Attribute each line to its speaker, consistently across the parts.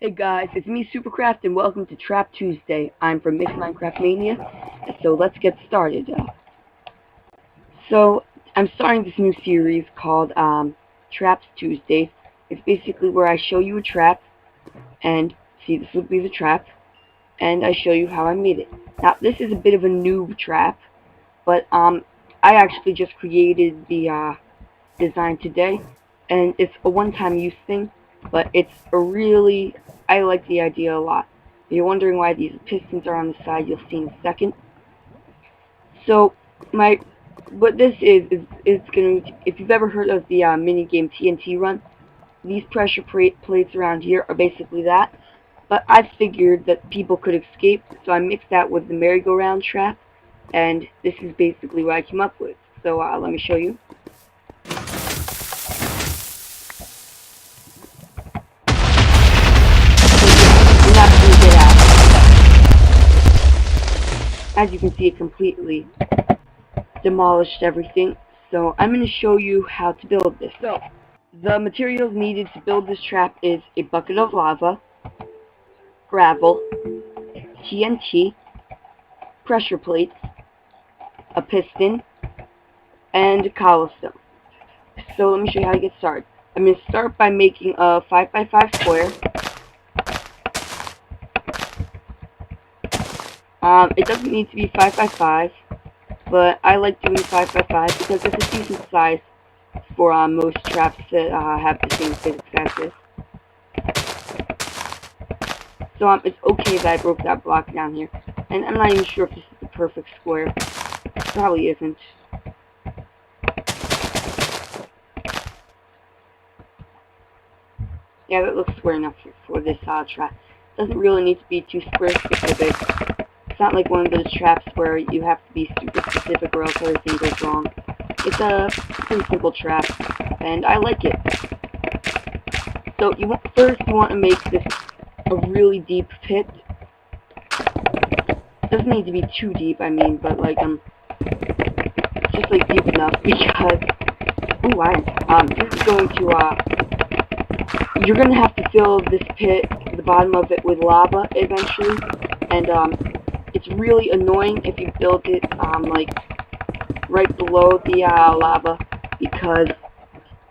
Speaker 1: Hey guys, it's me Supercraft and welcome to Trap Tuesday. I'm from Mix Minecraft Mania, so let's get started. So I'm starting this new series called Traps Tuesday. It's basically where I show you a trap, and see, this would be the trap, and I show you how I made it. Now this is a bit of a noob trap, but I actually just created the design today, and it's a one-time use thing, but I like the idea a lot. If you're wondering why these pistons are on the side, you'll see in a second. So what this is it's going to, if you've ever heard of the minigame TNT Run, these pressure plates around here are basically that, but I figured that people could escape, so I mixed that with the merry-go-round trap, and this is basically what I came up with. So let me show you. You're not going to get out. As you can see, it completely demolished everything. So I'm going to show you how to build this. So the materials needed to build this trap is a bucket of lava, gravel, TNT, pressure plates, a piston, and cobblestone. So let me show you how to get started. I'm going to start by making a 5x5 square. It doesn't need to be 5x5, but I like doing 5x5 because it's a decent size for most traps that have the same physics as this. So it's okay that I broke that block down here, and I'm not even sure if this is the perfect square. It probably isn't. Yeah, that looks square enough for this trap. Doesn't really need to be too square specific. It's not like one of those traps where you have to be super specific or else everything goes wrong. It's a pretty simple trap, and I like it. So first you want to make this a really deep pit. It doesn't need to be too deep, I mean, but like just like deep enough because this is going to you're gonna have to fill this pit, the bottom of it, with lava eventually, and it's really annoying if you build it like right below the lava, because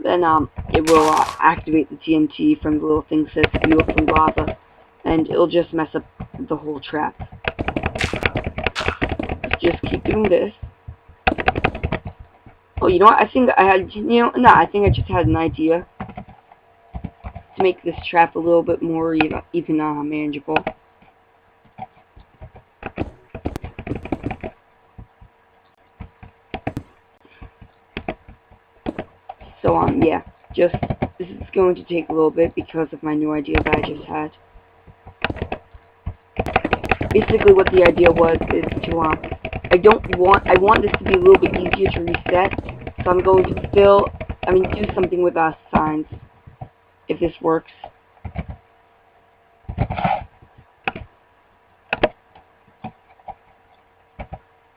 Speaker 1: then it will activate the TNT from the little thing that says spew up from lava, and it'll just mess up the whole trap. Just keep doing this. Oh, you know what? I think I just had an idea to make this trap a little bit more even manageable. So yeah, this is going to take a little bit because of my new idea that I just had. Basically what the idea was is to I want this to be a little bit easier to reset, so I'm going to do something with signs, if this works.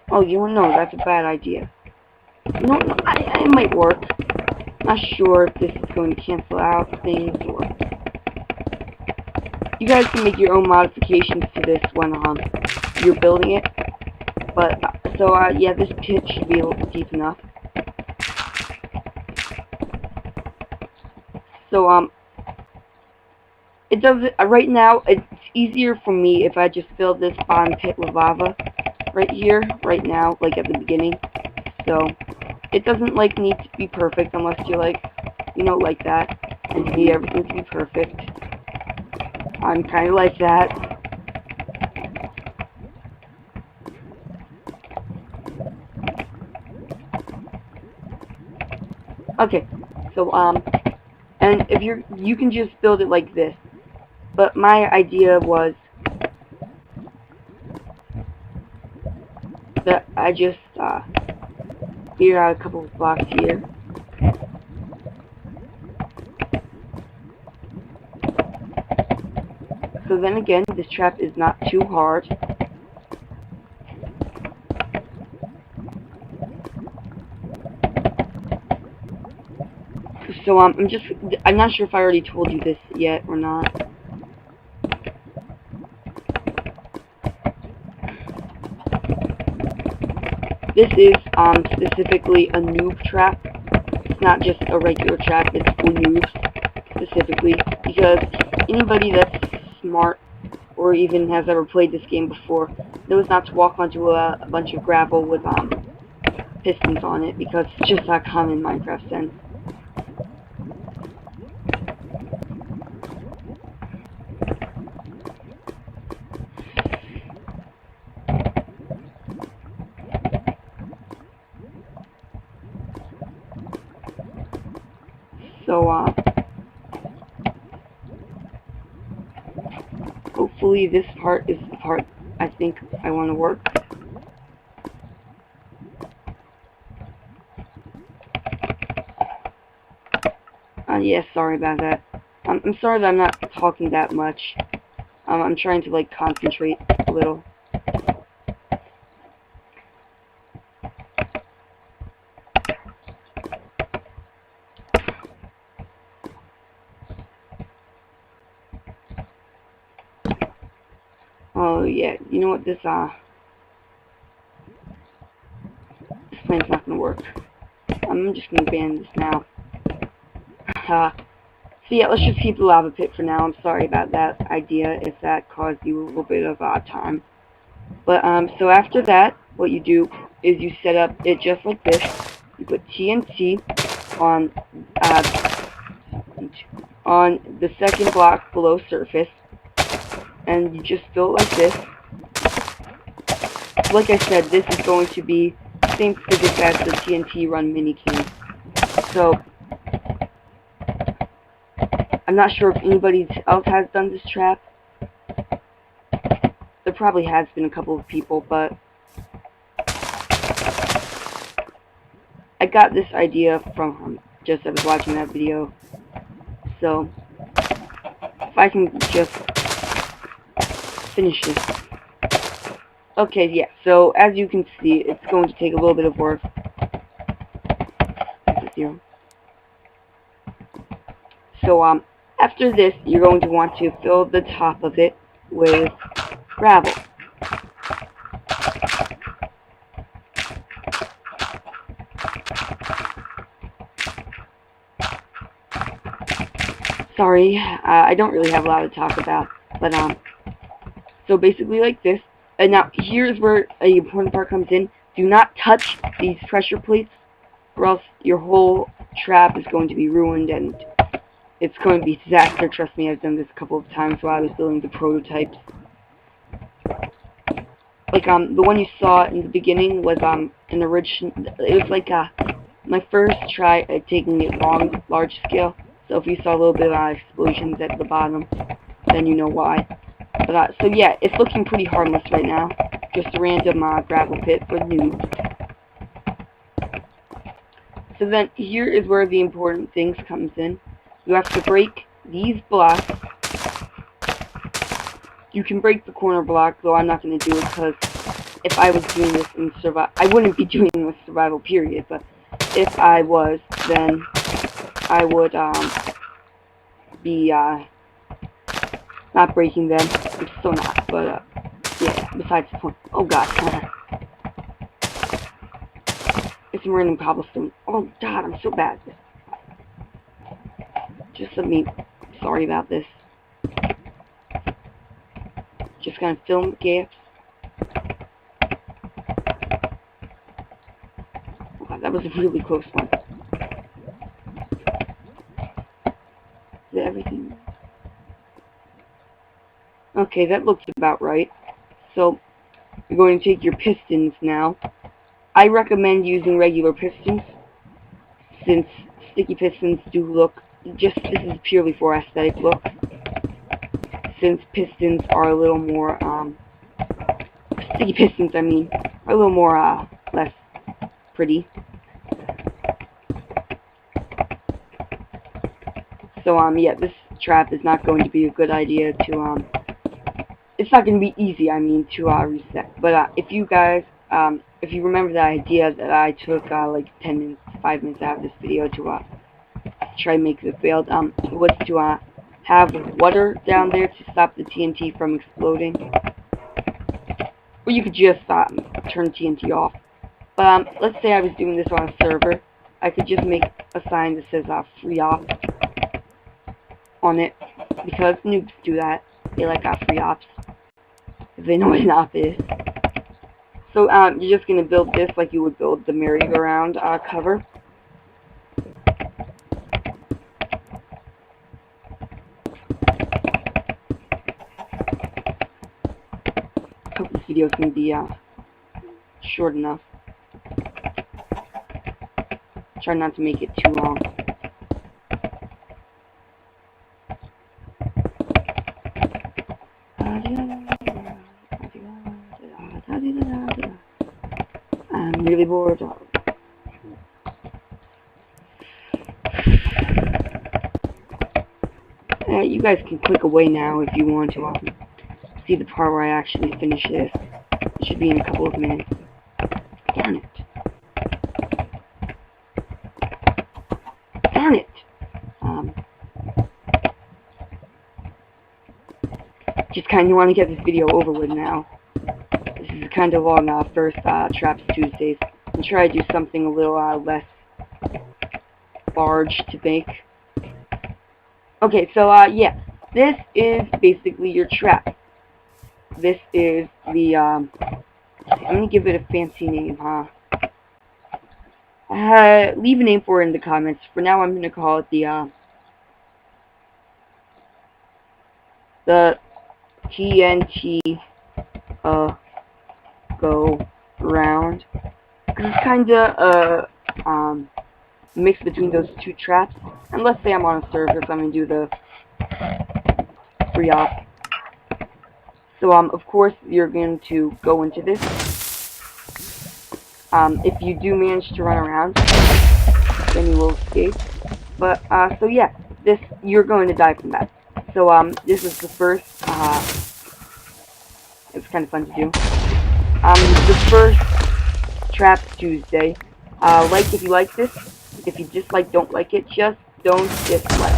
Speaker 1: Oh, you don't know, that's a bad idea. No, it might work. Not sure if this is going to cancel out things, or you guys can make your own modifications to this when you're building it. But yeah, this pit should be a little deep enough. So it does it right now. It's easier for me if I just fill this bottom pit with lava right here, right now, like at the beginning. So it doesn't need to be perfect unless you like that, and need everything to be perfect. I'm kind of like that. Okay, so and if you can just build it like this, but my idea was that I just figured out a couple of blocks here. So then again, this trap is not too hard. So I'm not sure if I already told you this yet or not. this is specifically a noob trap. It's not just a regular trap, it's for noobs specifically, because anybody that's smart or even has ever played this game before knows not to walk onto a bunch of gravel with pistons on it, because it's just not common Minecraft sense. So, hopefully this part is the part I think I want to work. Yeah, sorry about that. I'm sorry that I'm not talking that much. I'm trying to, like, concentrate a little. Oh, yeah, you know what, this plan's not gonna work. I'm just gonna ban this now. So yeah, let's just keep the lava pit for now. I'm sorry about that idea if that caused you a little bit of time. But so after that, what you do is you set up it just like this. You put TNT on the second block below surface, and you just fill it like this. Like I said, this is going to be the same physics as the TNT run mini-cube. So I'm not sure if anybody else has done this trap. There probably has been a couple of people, but I got this idea from just I was watching that video. So if I can just finish this. Okay, yeah, so as you can see, it's going to take a little bit of work. So after this, you're going to want to fill the top of it with gravel. Sorry, I don't really have a lot to talk about, but so basically like this. And now here's where an important part comes in. Do not touch these pressure plates, or else your whole trap is going to be ruined, and it's going to be a disaster. Trust me, I've done this a couple of times while I was building the prototypes. Like the one you saw in the beginning was an original. It was like my first try at taking it large scale. So if you saw a little bit of explosions at the bottom, then you know why. But so yeah, it's looking pretty harmless right now. Just a random gravel pit for noobs. So then here is where the important things comes in. You have to break these blocks. You can break the corner block, though I'm not going to do it, because if I was doing this in survival, I wouldn't be doing this survival period, but if I was, then I would be not breaking them. I'm still not, but yeah, besides the point. Oh god. It's some random cobblestone. Oh god, I'm so bad. Just let me, sorry about this. Just gonna film gaps. Oh god, that was a really close one. Is that everything? Okay, that looks about right. So, you're going to take your pistons now. I recommend using regular pistons, since sticky pistons do look, this is purely for aesthetic look, since pistons are a little more, sticky pistons, I mean, are a little more, less pretty. So, yeah, this trap is not going to be a good idea to, it's not going to be easy, I mean, to, reset. But, if you guys, if you remember the idea that I took, like 10 minutes, 5 minutes out of this video to, try and make it failed, was to, have water down there to stop the TNT from exploding. Or you could just, turn TNT off. But let's say I was doing this on a server. I could just make a sign that says free op on it, because noobs do that. They like free ops if they know what an op is. So you're just gonna build this like you would build the merry-go-round cover. Hope this video can be short enough. Try not to make it too long. I'm really bored. You guys can click away now if you want to see the part where I actually finish this. It should be in a couple of minutes. Darn it. Darn it! Just kind of want to get this video over with now. This is kind of long first Traps Tuesdays. And try to do something a little less large to make. Okay, so yeah, this is basically your trap. This is the I'm gonna give it a fancy name, huh? Leave a name for it in the comments. For now, I'm gonna call it the TNT go round. It's kinda mix between those two traps. And let's say I'm on a server, so I'm gonna do the free op. So of course you're going to go into this. If you do manage to run around, then you will escape. But so yeah, you're going to die from that. So this is the first. It's kind of fun to do. The first Traps Tuesday. Like if you like this. If you dislike, don't like it. Just don't dislike.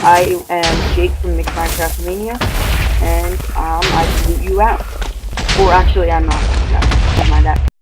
Speaker 1: I am Jake from Minecraft Mania, and I salute you out. Or actually, I'm not. Never mind that.